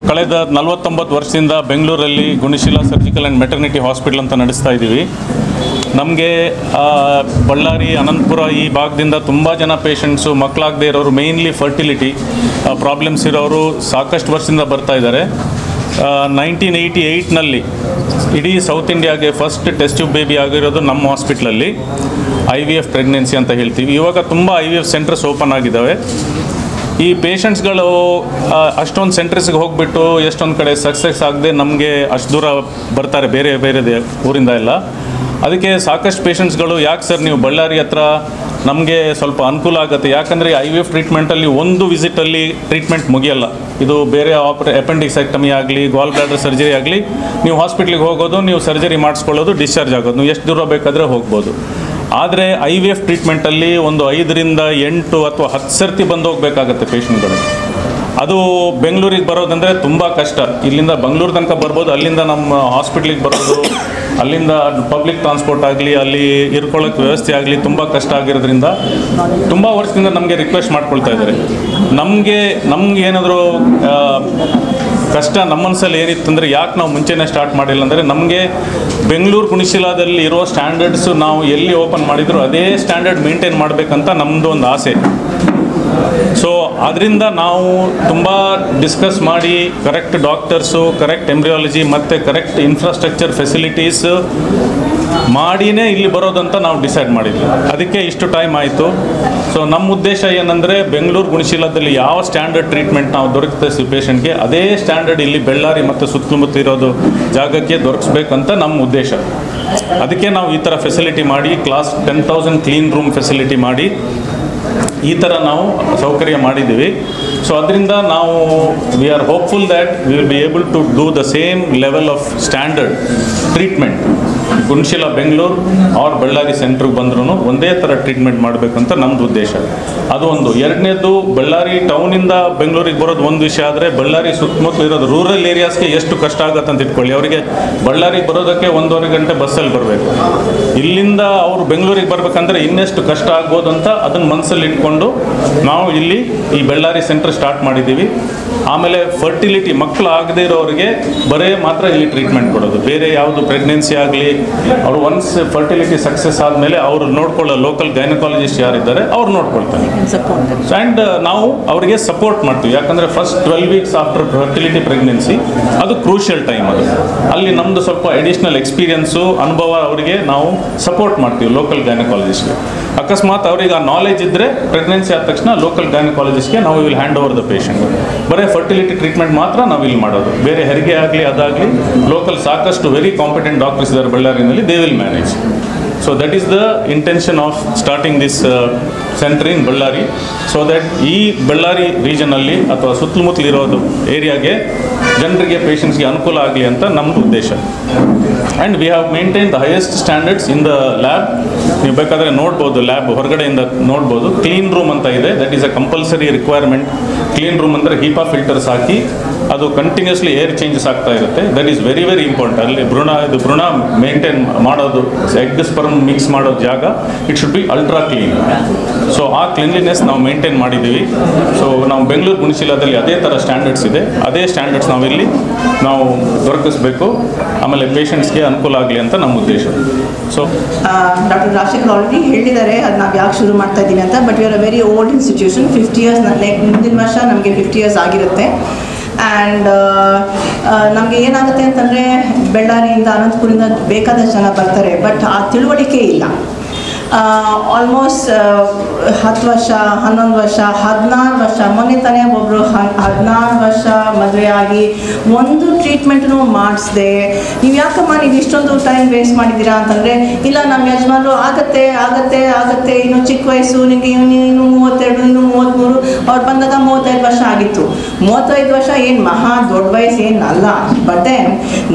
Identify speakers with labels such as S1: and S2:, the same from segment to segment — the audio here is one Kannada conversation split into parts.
S1: ಕಳೆದ 49 ವರ್ಷದಿಂದ ಬೆಂಗಳೂರಲ್ಲಿ ಗುಣಶೀಲ ಸರ್ಜಿಕಲ್ ಆ್ಯಂಡ್ ಮೆಟರ್ನಿಟಿ ಹಾಸ್ಪಿಟಲ್ ಅಂತ ನಡೆಸ್ತಾ ಇದ್ದೀವಿ. ನಮಗೆ ಬಳ್ಳಾರಿ, ಅನಂತಪುರ ಈ ಭಾಗದಿಂದ ತುಂಬ ಜನ ಪೇಷಂಟ್ಸು, ಮಕ್ಕಳಾಗದೇ ಇರೋರು, ಮೇಯ್ನ್ಲಿ ಫರ್ಟಿಲಿಟಿ ಪ್ರಾಬ್ಲಮ್ಸ್ ಇರೋರು ಸಾಕಷ್ಟು ವರ್ಷದಿಂದ ಬರ್ತಾ ಇದ್ದಾರೆ. 1988ನಲ್ಲಿ ಇಡೀ ಸೌತ್ ಇಂಡಿಯಾಗೆ ಫಸ್ಟ್ ಟೆಸ್ಟ್ ಟ್ಯೂಬ್ ಬೇಬಿ ಆಗಿರೋದು ನಮ್ಮ ಹಾಸ್ಪಿಟ್ಲಲ್ಲಿ. IVF ಪ್ರೆಗ್ನೆನ್ಸಿ ಅಂತ ಹೇಳ್ತೀವಿ. ಇವಾಗ ತುಂಬ IVF ಸೆಂಟರ್ಸ್ ಓಪನ್ ಆಗಿದ್ದಾವೆ. ಈ ಪೇಷಂಟ್ಸ್ಗಳು ಅಷ್ಟೊಂದು ಸೆಂಟರ್ಸ್ಗೆ ಹೋಗಿಬಿಟ್ಟು ಎಷ್ಟೊಂದು ಕಡೆ ಸಕ್ಸಸ್ ಆಗದೆ ನಮಗೆ ಅಷ್ಟು ದೂರ ಬರ್ತಾರೆ ಬೇರೆ ಬೇರೆ ಊರಿಂದ ಎಲ್ಲ. ಅದಕ್ಕೆ ಸಾಕಷ್ಟು ಪೇಷಂಟ್ಸ್ಗಳು, ಯಾಕೆ ಸರ್ ನೀವು ಬಳ್ಳಾರಿ ಹತ್ರ ನಮಗೆ ಸ್ವಲ್ಪ ಅನುಕೂಲ ಆಗುತ್ತೆ, ಯಾಕಂದರೆ IVF ಟ್ರೀಟ್ಮೆಂಟಲ್ಲಿ ಒಂದು ವಿಸಿಟಲ್ಲಿ ಟ್ರೀಟ್ಮೆಂಟ್ ಮುಗಿಯಲ್ಲ. ಇದು ಬೇರೆ ಅಪೆಂಡಿಕ್ಸೆಕ್ಟಮಿ ಆಗಲಿ, ಗಾಲ್ ಬ್ಲಾಡರ್ ಸರ್ಜರಿ ಆಗಲಿ, ನೀವು ಹಾಸ್ಪಿಟ್ಲಿಗೆ ಹೋಗೋದು, ನೀವು ಸರ್ಜರಿ ಮಾಡಿಸ್ಕೊಳ್ಳೋದು, ಡಿಸ್ಚಾರ್ಜ್ ಆಗೋದು, ನೀವು ಎಷ್ಟು ದೂರ ಬೇಕಾದರೆ ಹೋಗ್ಬೋದು. ಆದರೆ IVF ಟ್ರೀಟ್ಮೆಂಟಲ್ಲಿ ಒಂದು 5ರಿಂದ 8 ಅಥವಾ 10 ಸರ್ತಿ ಬಂದು ಹೋಗಬೇಕಾಗತ್ತೆ ಪೇಷಂಟ್ಗಳು. ಅದು ಬೆಂಗಳೂರಿಗೆ ಬರೋದಂದರೆ ತುಂಬ ಕಷ್ಟ. ಇಲ್ಲಿಂದ ಬೆಂಗಳೂರು ತನಕ ಬರ್ಬೋದು, ಅಲ್ಲಿಂದ ನಮ್ಮ ಹಾಸ್ಪಿಟ್ಲಿಗೆ ಬರೋದು, ಅಲ್ಲಿಂದ ಪಬ್ಲಿಕ್ ಟ್ರಾನ್ಸ್ಪೋರ್ಟ್ ಆಗಲಿ, ಅಲ್ಲಿ ಇರ್ಕೊಳ್ಳೋಕ್ಕೆ ವ್ಯವಸ್ಥೆ ಆಗಲಿ ತುಂಬ ಕಷ್ಟ ಆಗಿರೋದ್ರಿಂದ ತುಂಬ ವರ್ಷದಿಂದ ನಮಗೆ ರಿಕ್ವೆಸ್ಟ್ ಮಾಡ್ಕೊಳ್ತಾ ಇದ್ದಾರೆ. ನಮಗೆ ಏನಾದರೂ ಕಷ್ಟ ನಮ್ಮ ಮನಸ್ಸಲ್ಲಿ ಏನಿತ್ತು ಅಂದರೆ, ಯಾಕೆ ನಾವು ಮುಂಚೆನೇ ಸ್ಟಾರ್ಟ್ ಮಾಡಿಲ್ಲ ಅಂದರೆ, ನಮಗೆ ಬೆಂಗಳೂರು ಗುಣಶೀಲದಲ್ಲಿ ಇರೋ ಸ್ಟ್ಯಾಂಡರ್ಡ್ಸು ನಾವು ಎಲ್ಲಿ ಓಪನ್ ಮಾಡಿದ್ರು ಅದೇ ಸ್ಟ್ಯಾಂಡರ್ಡ್ ಮೇಂಟೈನ್ ಮಾಡಬೇಕಂತ ನಮ್ಮದು ಒಂದು ಆಸೆ. ಸೊ ಅದರಿಂದ ನಾವು ತುಂಬ ಡಿಸ್ಕಸ್ ಮಾಡಿ ಕರೆಕ್ಟ್ ಡಾಕ್ಟರ್ಸು, ಕರೆಕ್ಟ್ ಎಂಬ್ರಿಯಾಲಜಿ ಮತ್ತು ಕರೆಕ್ಟ್ ಇನ್ಫ್ರಾಸ್ಟ್ರಕ್ಚರ್ ಫೆಸಿಲಿಟೀಸ್ ಮಾಡಿನೇ ಇಲ್ಲಿ ಬರೋದಂತ ನಾವು ಡಿಸೈಡ್ ಮಾಡಿದ್ವಿ. ಅದಕ್ಕೆ ಇಷ್ಟು ಟೈಮ್ ಆಯಿತು. ಸೊ ನಮ್ಮ ಉದ್ದೇಶ ಏನಂದರೆ, ಬೆಂಗಳೂರು ಗುಣಶೀಲದಲ್ಲಿ ಯಾವ ಸ್ಟ್ಯಾಂಡರ್ಡ್ ಟ್ರೀಟ್ಮೆಂಟ್ ನಾವು ದೊರಕಿಸ್ತೀವಿ ಪೇಷಂಟ್ಗೆ, ಅದೇ ಸ್ಟ್ಯಾಂಡರ್ಡ್ ಇಲ್ಲಿ ಬೆಳ್ಳಾರಿ ಮತ್ತು ಸುತ್ತಮುತ್ತ ಇರೋದು ಜಾಗಕ್ಕೆ ದೊರಕಿಸ್ಬೇಕಂತ ನಮ್ಮ ಉದ್ದೇಶ. ಅದಕ್ಕೆ ನಾವು ಈ ಥರ ಫೆಸಿಲಿಟಿ ಮಾಡಿ, ಕ್ಲಾಸ್ 10,000 ಕ್ಲೀನ್ ರೂಮ್ ಫೆಸಿಲಿಟಿ ಮಾಡಿ ಈ ಥರ ನಾವು ಸೌಕರ್ಯ ಮಾಡಿದ್ದೀವಿ. ಸೊ ಅದರಿಂದ ನಾವು we are hopeful that we will be able to do the same level of standard treatment Gunasheela Bengaluru or Ballari ಸೆಂಟ್ರಿಗೆ ಬಂದ್ರೂ ಒಂದೇ ಥರ ಟ್ರೀಟ್ಮೆಂಟ್ ಮಾಡಬೇಕಂತ ನಮ್ಮದು ಉದ್ದೇಶ. ಅದು ಒಂದು. ಎರಡನೇದು, ಬಳ್ಳಾರಿ ಟೌನಿಂದ ಬೆಂಗಳೂರಿಗೆ ಬರೋದು ಒಂದು ವಿಷಯ ಆದರೆ, ಬಳ್ಳಾರಿ ಸುತ್ತಮುತ್ತ ಇರೋದು ರೂರಲ್ ಏರಿಯಾಸ್ಗೆ ಎಷ್ಟು ಕಷ್ಟ ಆಗುತ್ತೆ ಅಂತ ಇಟ್ಕೊಳ್ಳಿ. ಅವರಿಗೆ ಬಳ್ಳಾರಿಗೆ ಬರೋದಕ್ಕೆ 1.5 ಗಂಟೆ ಬಸ್ಸಲ್ಲಿ ಬರಬೇಕು. ಇಲ್ಲಿಂದ ಅವರು ಬೆಂಗಳೂರಿಗೆ ಬರಬೇಕಂದ್ರೆ ಇನ್ನೆಷ್ಟು ಕಷ್ಟ ಆಗ್ಬೋದು ಅಂತ ಅದನ್ನು ಮನಸ್ಸಲ್ಲಿ ಇಟ್ಕೊಂಡು ನಾವು ಇಲ್ಲಿ ಈ ಬಳ್ಳಾರಿ ಸೆಂಟರ್ ಸ್ಟಾರ್ಟ್ ಮಾಡಿದ್ದೀವಿ. ಆಮೇಲೆ ಫರ್ಟಿಲಿಟಿ, ಮಕ್ಕಳು ಆಗದೇ ಇರೋರಿಗೆ ಬರೇ ಮಾತ್ರ ಇಲ್ಲಿ ಟ್ರೀಟ್ಮೆಂಟ್ ಕೊಡೋದು. ಬೇರೆ ಯಾವುದು ಪ್ರೆಗ್ನೆನ್ಸಿ ಆಗಲಿ, ಅವರು ಒನ್ಸ್ ಫರ್ಟಿಲಿಟಿ ಸಕ್ಸಸ್ ಆದಮೇಲೆ ಅವರು ನೋಡ್ಕೊಳ್ಳೋ ಲೋಕಲ್ ಗೈನಕಾಲಜಿಸ್ಟ್ ಯಾರಿದ್ದಾರೆ ಅವ್ರು ನೋಡ್ಕೊಳ್ತಾರೆ. ಆ್ಯಂಡ್ ನಾವು ಅವರಿಗೆ ಸಪೋರ್ಟ್ ಮಾಡ್ತೀವಿ. ಯಾಕಂದರೆ first 12 weeks after fertility pregnancy ಅದು ಕ್ರೂಷಿಯಲ್ ಟೈಮ್. ಅದು ಅಲ್ಲಿ ನಮ್ಮದು ಸ್ವಲ್ಪ ಅಡಿಷ್ನಲ್ ಎಕ್ಸ್ಪೀರಿಯನ್ಸು, ಅನುಭವ ಅವರಿಗೆ ನಾವು ಸಪೋರ್ಟ್ ಮಾಡ್ತೀವಿ ಲೋಕಲ್ ಗೈನಕಾಲಜಿಸ್ಟ್ಗೆ. ಅಕಸ್ಮಾತ್ ಅವರಿಗೆ ಆ ನಾಲೆಜ್ ಇದ್ದರೆ ಪ್ರೆಗ್ನೆನ್ಸಿ ಆದ ತಕ್ಷಣ ಲೋಕಲ್ ಗೈನಕಾಲಜಿಸ್ಟ್ಗೆ ನಾವು will hand over the patient. ಬರೀ ಫರ್ಟಿಲಿಟಿ ಟ್ರೀಟ್ಮೆಂಟ್ ಮಾತ್ರ ನಾವು ಇಲ್ಲಿ ಮಾಡೋದು. ಬೇರೆ ಹೆರಿಗೆ ಆಗಲಿ ಅದಾಗಲಿ ಲೋಕಲ್ ಸಾಕಷ್ಟು ವೆರಿ ಕಾಂಪಿಟೆಂಟ್ ಡಾಕ್ಟರ್ಸ್ ಇದ್ದಾರೆ ಬಳ್ಳಾರಿನಲ್ಲಿ, they will manage. So that is the intention of starting this centre in Ballari. So that ಈ ಬಳ್ಳಾರಿ ರೀಜನಲ್ಲಿ ಅಥವಾ ಸುತ್ತಮುತ್ತಲಿರೋದು ಏರಿಯಾಗೆ ಜನರಿಗೆ, ಪೇಷಂಟ್ಸ್ಗೆ ಅನುಕೂಲ ಆಗಲಿ ಅಂತ ನಮ್ಮದು ಉದ್ದೇಶ. And we have maintain the highest standards in the lab. ನೀವು ಬೇಕಾದರೆ ನೋಡ್ಬೋದು, ಲ್ಯಾಬ್ ಹೊರಗಡೆಯಿಂದ ನೋಡ್ಬೋದು. ಕ್ಲೀನ್ ರೂಮ್ ಅಂತ ಇದೆ, that is a compulsory requirement. Clean room ಅಂದರೆ HEPA ಫಿಲ್ಟರ್ಸ್ ಹಾಕಿ ಅದು ಕಂಟಿನ್ಯೂಸ್ಲಿ ಏರ್ ಚೇಂಜಸ್ ಆಗ್ತಾ ಇರುತ್ತೆ. That is very very important. ಅಲ್ಲಿ ಭ್ರೂಣ ಮೇಂಟೈನ್ ಮಾಡೋದು, ಎಗ್ ಸ್ಪರ್ಮ್ ಮಿಕ್ಸ್ ಮಾಡೋ ಜಾಗ, it should be ultra clean. So ಆ ಕ್ಲೀನ್ಲಿನೆಸ್ ನಾವು ಮೇಂಟೈನ್ ಮಾಡಿದ್ದೀವಿ. ಸೊ ನಾವು ಬೆಂಗಳೂರು ಗುಣಶೀಲದಲ್ಲಿ ಅದೇ ಥರ ಸ್ಟ್ಯಾಂಡರ್ಡ್ಸ್ ಇದೆ. ಅದೇ ಸ್ಟ್ಯಾಂಡರ್ಡ್ಸ್ ನಾವಿಲ್ಲಿ ನಾವು ದೊರಕಿಸ್ಬೇಕು, ಆಮೇಲೆ ಪೇಷಂಟ್ಸ್ಗೆ ಅನುಕೂಲ ಆಗಲಿ ಅಂತ ನಮ್ಮ ಉದ್ದೇಶ. ಸೊ
S2: ಡಾಕ್ಟರ್ ರಾಜಶೇಖರ್ ಆಲ್ರೆಡಿ ಹೇಳಿದ್ದಾರೆ ಅದು ನಾವು ಯಾಕೆ ಶುರು ಮಾಡ್ತಾ ಇದ್ದೀವಿ ಅಂತ. But we are a very old institution. 50 years, ಮುಂದಿನ ವರ್ಷ ನಮಗೆ 50 ಇಯರ್ಸ್ ಆಗಿರುತ್ತೆ. ಆ್ಯಂಡ್ ನಮಗೆ ಏನಾಗುತ್ತೆ ಅಂತಂದರೆ, ಬೆಳ್ಳಾರಿಯಿಂದ, ಅನಂತಪುರದಿಂದ ಬೇಕಾದಷ್ಟು ಜನ ಬರ್ತಾರೆ, ಬಟ್ ಆ ತಿಳುವಳಿಕೆ ಇಲ್ಲ. ಆಲ್ಮೋಸ್ಟ್ 10 ವರ್ಷ, 11 ವರ್ಷ, 16 ವರ್ಷ, ಮೊನ್ನೆ ತಾನೇ ಒಬ್ಬರು 16 ವರ್ಷ ಮದುವೆ ಆಗಿ ಒಂದು ಟ್ರೀಟ್ಮೆಂಟ್ನೂ ಮಾಡಿಸ್ದೆ, ನೀವು ಯಾಕಮ್ಮ ನೀವು ಇಷ್ಟೊಂದು ಟೈಮ್ ವೇಸ್ಟ್ ಮಾಡಿದ್ದೀರಾ ಅಂತಂದರೆ, ಇಲ್ಲ ನಮ್ಮ ಯಜಮಾನರು ಆಗತ್ತೆ ಆಗತ್ತೆ ಆಗತ್ತೆ, ಇನ್ನು ಚಿಕ್ಕ ವಯಸ್ಸು, ನಿಮಗೆ ಇನ್ನು 32, ಇನ್ನು 33, ಅವ್ರು ಬಂದಾಗ 35 ವರ್ಷ ಆಗಿತ್ತು. 35 ವರ್ಷ ಏನು ಮಹಾ ದೊಡ್ಡ ವಯಸ್ಸು ಏನಲ್ಲ. ಬಟ್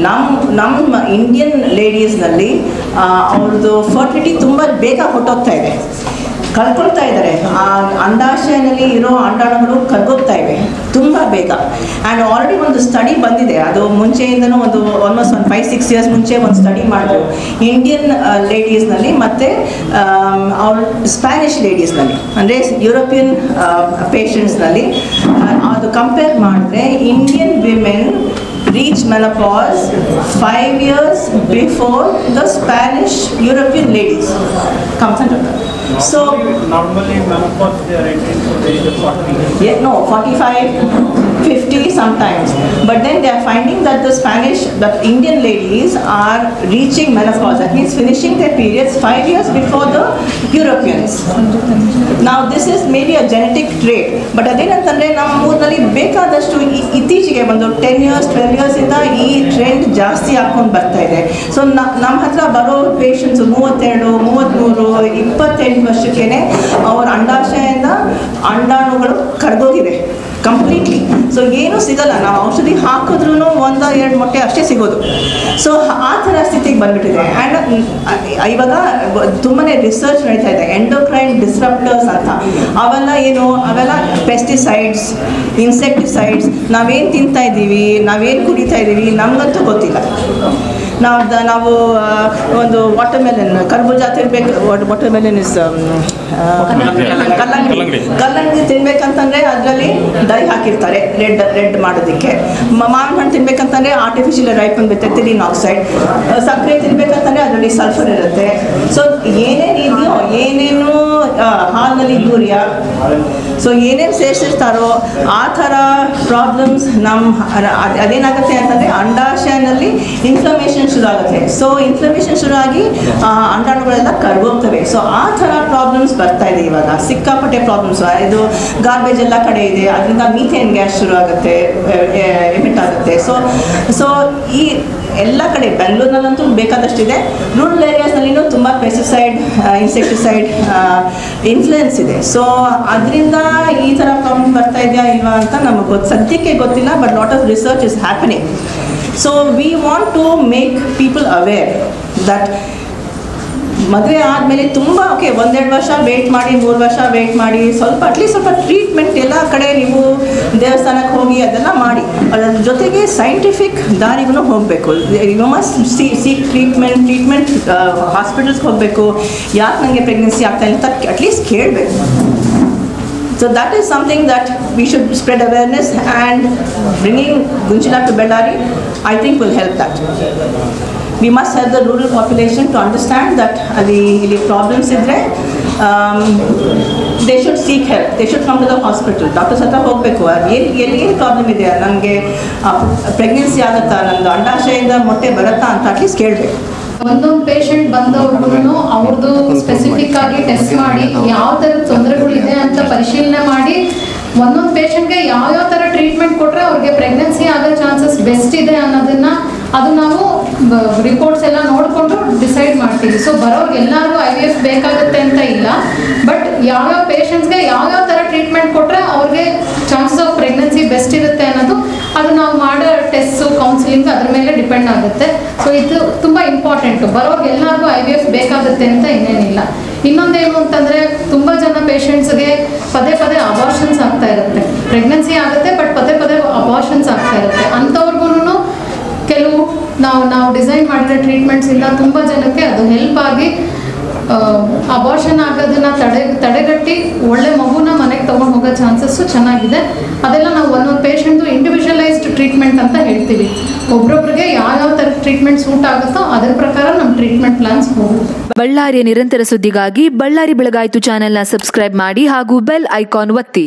S2: ನಮ್ಮ ಇಂಡಿಯನ್ ಲೇಡೀಸ್ನಲ್ಲಿ ಅವ್ರದ್ದು ಫರ್ಟಿಲಿಟಿ ತುಂಬ ಬೇಗ ಹೊಟ್ಟೋಗ್ತಾ ಇದೆ. ಕಳ್ಕೊಳ್ತಾ ಇದ್ದಾರೆ. ಆ ಅಂಡಾಶಯದಲ್ಲಿ ಇರೋ ಅಂಡಾಣುಗಳು ಕರ್ಗೋಗ್ತಾ ಇವೆ ತುಂಬ ಬೇಗ. ಆ್ಯಂಡ್ ಆಲ್ರೆಡಿ ಒಂದು ಸ್ಟಡಿ ಬಂದಿದೆ, ಅದು ಮುಂಚೆಯಿಂದನೂ ಒಂದು ಆಲ್ಮೋಸ್ಟ್ ಒಂದು 5-6 ಇಯರ್ಸ್ ಮುಂಚೆ ಒಂದು ಸ್ಟಡಿ ಮಾಡಿದ್ರು ಇಂಡಿಯನ್ ಲೇಡೀಸ್ನಲ್ಲಿ ಮತ್ತು ಅವ್ರ ಸ್ಪ್ಯಾನಿಷ್ ಲೇಡೀಸ್ನಲ್ಲಿ, ಅಂದರೆ ಯುರೋಪಿಯನ್ ಪೇಷಂಟ್ಸ್ನಲ್ಲಿ. ಅದು ಕಂಪೇರ್ ಮಾಡಿದ್ರೆ Indian women reach menopause 5 years before the Spanish European ladies. So
S3: normally menopause they are entering to the age of 40.
S2: Yeah, no, 45, 50 sometimes. But then they are finding that the Indian ladies are reaching menopause. That means finishing their periods 5 years before the Europeans. Now this is maybe a genetic trait. But ಅದೇನಂತಂದರೆ ನಮ್ಮ ಊರಿನಲ್ಲಿ ಬೇಕಾದಷ್ಟು ಇತ್ತೀಚೆಗೆ ಒಂದು 10 years 12 years ಇಂದ ಈ ಟ್ರೆಂಡ್ ಜಾಸ್ತಿ ಹಾಕೊಂಡು ಬರ್ತಾ ಇದೆ. ಸೊ ನಮ್ಮ ಹತ್ರ ಬರೋ ಪೇಷಂಟ್ಸ್ 32, 33, 28 ವರ್ಷಕ್ಕೇನೆ ಅವ್ರ ಅಂಡಾಶಯದಿಂದ ಅಂಡಾಣುಗಳು ಕರ್ಗೋಗಿದೆ ಕಂಪ್ಲೀಟ್ಲಿ. ಸೊ ಏನೂ ಸಿಗಲ್ಲ, ನಾವು ಔಷಧಿ ಹಾಕಿದ್ರೂ 1-2 ಮೊಟ್ಟೆ ಅಷ್ಟೇ ಸಿಗೋದು. ಸೊ ಆ ಥರ ಸ್ಥಿತಿಗೆ ಬಂದ್ಬಿಟ್ಟಿದೆ. ಆ್ಯಂಡ್ ಇವಾಗ ತುಂಬಾ ರಿಸರ್ಚ್ ನಡೀತಾ ಇದೆ, ಎಂಡೋಕ್ರೈನ್ ಡಿಸ್ರಪ್ಟರ್ಸ್ ಅಂತ. ಅವೆಲ್ಲ ಪೆಸ್ಟಿಸೈಡ್ಸ್, ಇನ್ಸೆಕ್ಟಿಸೈಡ್ಸ್. ನಾವೇನು ತಿಂತಾ ಇದ್ದೀವಿ, ನಾವೇನು ಕುಡಿತಾ ಇದ್ದೀವಿ ನಮಗಂತೂ ಗೊತ್ತಿಲ್ಲ. ನಾವು ಒಂದು ವಾಟರ್ಮೆಲನ್, ಕರ್ಬೂಜ ತಿನ್ಬೇಕು, ವಾಟರ್ಮೆಲನ್ ಇಸ್ ಕಲ್ಲಂಗಡಿ ತಿನ್ಬೇಕಂತಂದರೆ ಅದರಲ್ಲಿ ಡೈ ಹಾಕಿರ್ತಾರೆ ರೆಡ್ ಮಾಡೋದಕ್ಕೆ. ಮಾವಿನ ಹಣ್ಣು ತಿನ್ಬೇಕಂತಂದರೆ artificial ripen with ethylene oxide. ಸಕ್ಕರೆ ತಿನ್ಬೇಕಂತಂದರೆ ಅದರಲ್ಲಿ ಸಲ್ಫರ್ ಇರುತ್ತೆ. ಸೊ ಏನೇನಿದೆಯೋ, ಏನೇನು ಹಾಲಿನಲ್ಲಿ ಯೂರಿಯಾ, ಸೊ ಏನೇನು ಸೇರಿಸಿರ್ತಾರೋ ಆ ಥರ ಪ್ರಾಬ್ಲಮ್ಸ್ ಅದೇನಾಗುತ್ತೆ ಅಂತಂದರೆ ಅಂಡಾಶಯನಲ್ಲಿ ಇನ್ಫ್ಲಮೇಷನ್ ಶುರು ಆಗುತ್ತೆ. ಸೊ ಇನ್ಫ್ಲಮೇಷನ್ ಶುರು ಆಗಿ ಅಂಡಾಣುಗಳೆಲ್ಲ ಕರ್ಗೋಗ್ತವೆ. ಸೊ ಆ ಥರ ಪ್ರಾಬ್ಲಮ್ಸ್ ಬರ್ತಾ ಇದೆ ಇವಾಗ, ಸಿಕ್ಕಾಪಟ್ಟೆ ಪ್ರಾಬ್ಲಮ್ಸ್. ಇದು ಗಾರ್ಬೇಜ್ ಎಲ್ಲ ಕಡೆ ಇದೆ, ಅದರಿಂದ ಮೀಥೇನ್ ಗ್ಯಾಸ್ ಶುರು ಆಗುತ್ತೆ, ಎಮಿಟ್ ಆಗುತ್ತೆ. ಸೊ ಈ ಎಲ್ಲ ಕಡೆ ಬೆಂಗಳೂರಿನಲ್ಲಂತೂ ಬೇಕಾದಷ್ಟಿದೆ. ರೂರಲ್ ಏರಿಯಾಸ್ನಲ್ಲಿನೂ ತುಂಬ ಪೆಸ್ಟಿಸೈಡ್, ಇನ್ಸೆಕ್ಟಿಸೈಡ್ ಇನ್ಫ್ಲುಯೆನ್ಸ್ ಇದೆ. ಸೊ ಅದರಿಂದ ಈ ಥರ ಪ್ರಾಬ್ಲಮ್ ಬರ್ತಾ ಇದೆಯಾ ಇಲ್ವಾ ಅಂತ ನಮಗೆ ಸದ್ಯಕ್ಕೆ ಗೊತ್ತಿಲ್ಲ. But lot of research is happening. So we want to make people aware that ಮದುವೆ ಆದಮೇಲೆ ತುಂಬ 1-2 ವರ್ಷ ವೆಯ್ಟ್ ಮಾಡಿ, 3 ವರ್ಷ ವೆಯ್ಟ್ ಮಾಡಿ, ಅಟ್ಲೀಸ್ಟ್ ಸ್ವಲ್ಪ ಟ್ರೀಟ್ಮೆಂಟ್ ಎಲ್ಲ ಕಡೆ ನೀವು ದೇವಸ್ಥಾನಕ್ಕೆ ಹೋಗಿ ಅದೆಲ್ಲ ಮಾಡಿ, ಅದರ ಜೊತೆಗೆ ಸೈಂಟಿಫಿಕ್ ದಾರಿಗೂ ಹೋಗಬೇಕು. ಯು ಮಸ್ಟ್ ಸೀಕ್ ಟ್ರೀಟ್ಮೆಂಟ್ ಹಾಸ್ಪಿಟಲ್ಸ್ಗೆ ಹೋಗಬೇಕು. ಯಾಕೆ ನನಗೆ ಪ್ರೆಗ್ನೆನ್ಸಿ ಆಗ್ತಾ ಇಲ್ಲ ಅಂತ ಅಟ್ಲೀಸ್ಟ್ ಕೇಳಬೇಕು. So that is something that we should spread awareness, and bringing Gunchila to Bellary I think will help that. We must help the rural population to understand that the problems idre they should seek help. They should come to the hospital. Doctors hatra ಹೋಗಬೇಕು. ಏನು ಪ್ರಾಬ್ಲಮ್ ಇದೆ, ನನಗೆ ಪ್ರೆಗ್ನೆನ್ಸಿ ಆಗುತ್ತಾ, ನಂದು ಅಂಡಾಶಯದಿಂದ ಮೊಟ್ಟೆ ಬರುತ್ತಾ ಅಂತ ಅಟ್ಲೀಸ್ಟ್ ಕೇಳಬೇಕು.
S4: ಒಂದೊಂದು ಪೇಷಂಟ್ ಬಂದವ್ರಿಗೂ ಅವ್ರದ್ದು ಸ್ಪೆಸಿಫಿಕ್ ಆಗಿ ಟೆಸ್ಟ್ ಮಾಡಿ ಯಾವ ಥರದ ತೊಂದರೆಗಳಿದೆ ಅಂತ ಪರಿಶೀಲನೆ ಮಾಡಿ ಒಂದೊಂದು ಪೇಷಂಟ್ಗೆ ಯಾವ್ಯಾವ ಥರ ಟ್ರೀಟ್ಮೆಂಟ್ ಕೊಟ್ಟರೆ ಅವ್ರಿಗೆ ಪ್ರೆಗ್ನೆನ್ಸಿ ಆಗೋ ಚಾನ್ಸಸ್ ಬೆಸ್ಟ್ ಇದೆ ಅನ್ನೋದನ್ನ ಅದು ನಾವು ರಿಪೋರ್ಟ್ಸ್ ಎಲ್ಲ ನೋಡಿಕೊಂಡು ಡಿಸೈಡ್ ಮಾಡ್ತೀವಿ. ಸೊ ಬರೋರ್ಗೆ ಎಲ್ಲರಿಗೂ IVF ಬೇಕಾಗುತ್ತೆ ಅಂತ ಇಲ್ಲ, ಬಟ್ ಯಾವ್ಯಾವ ಪೇಷಂಟ್ಸ್ಗೆ ಯಾವ್ಯಾವ ಥರ ಟ್ರೀಟ್ಮೆಂಟ್ ಕೊಟ್ಟರೆ ಅವ್ರಿಗೆ ಚಾನ್ಸಸ್ ಆಫ್ ಪ್ರೆಗ್ನೆನ್ಸಿ ಬೆಸ್ಟ್ ಇರುತ್ತೆ ಅನ್ನೋದು ಅದು ನಾವು ಮಾಡೋ ಟೆಸ್ಟು, ಕೌನ್ಸಿಲಿಂಗ್ ಅದ್ರ ಮೇಲೆ ಡಿಪೆಂಡ್ ಆಗುತ್ತೆ. ಸೊ ಇದು ತುಂಬ ಇಂಪಾರ್ಟೆಂಟು. ಬರೋರ್ಗೆ ಎಲ್ಲರಿಗೂ IVF ಬೇಕಾಗುತ್ತೆ ಅಂತ ಇನ್ನೇನಿಲ್ಲ. ಇನ್ನೊಂದೇನು ಅಂತಂದರೆ ತುಂಬ ಜನ ಪೇಷಂಟ್ಸ್ಗೆ ಪದೇ ಅಬಾರ್ಷನ್ಸ್ ಆಗ್ತಾ ಇರುತ್ತೆ. ಪ್ರೆಗ್ನೆನ್ಸಿ ಆಗುತ್ತೆ ಬಟ್ ಪದೇ ಅಬಾರ್ಷನ್ಸ್ ಆಗ್ತಾ ಇರುತ್ತೆ. ಅಂಥವ್ರಿಗೂ ಕೆಲವು ನಾವು ಡಿಸೈನ್ ಮಾಡಿರೋ ಟ್ರೀಟ್ಮೆಂಟ್ಸಿಂದ ತುಂಬ ಜನಕ್ಕೆ ಅದು ಹೆಲ್ಪ್ ಆಗಿ ಅಬಾರ್ಷನ್ ಆಗೋದನ್ನ ತಡೆಗಟ್ಟಿ ಒಳ್ಳೆ ಮಗುನ ಮನೆಗೆ ತೊಗೊಂಡು ಹೋಗೋ ಚಾನ್ಸಸ್ಸು ಚೆನ್ನಾಗಿದೆ. ಅದೆಲ್ಲ ನಾವು ಒಂದೊಂದು ಪೇಷಂಟ್ದು ಇಂಡಿವಿಜುವಲೈಸ್ಡ್ ಟ್ರೀಟ್ಮೆಂಟ್ ಅಂತ ಹೇಳ್ತೀವಿ. ಒಬ್ಬೊಬ್ರಿಗೆ ಯಾವ ಥರ ಟ್ರೀಟ್ಮೆಂಟ್ ಸೂಟ್ ಆಗುತ್ತೋ ಅದರ ಪ್ರಕಾರ ನಮ್ಮ ಟ್ರೀಟ್ಮೆಂಟ್ ಪ್ಲಾನ್ಸ್ ಹೋಗುತ್ತೆ.
S5: ಬಳ್ಳಾರಿಯ ನಿರಂತರ ಸುದ್ದಿಗಾಗಿ ಬಳ್ಳಾರಿ ಬೆಳಗಾಯಿತು ಚಾನೆಲ್ನ ಸಬ್ಸ್ಕ್ರೈಬ್ ಮಾಡಿ ಹಾಗೂ ಬೆಲ್ ಐಕಾನ್ ಒತ್ತಿ.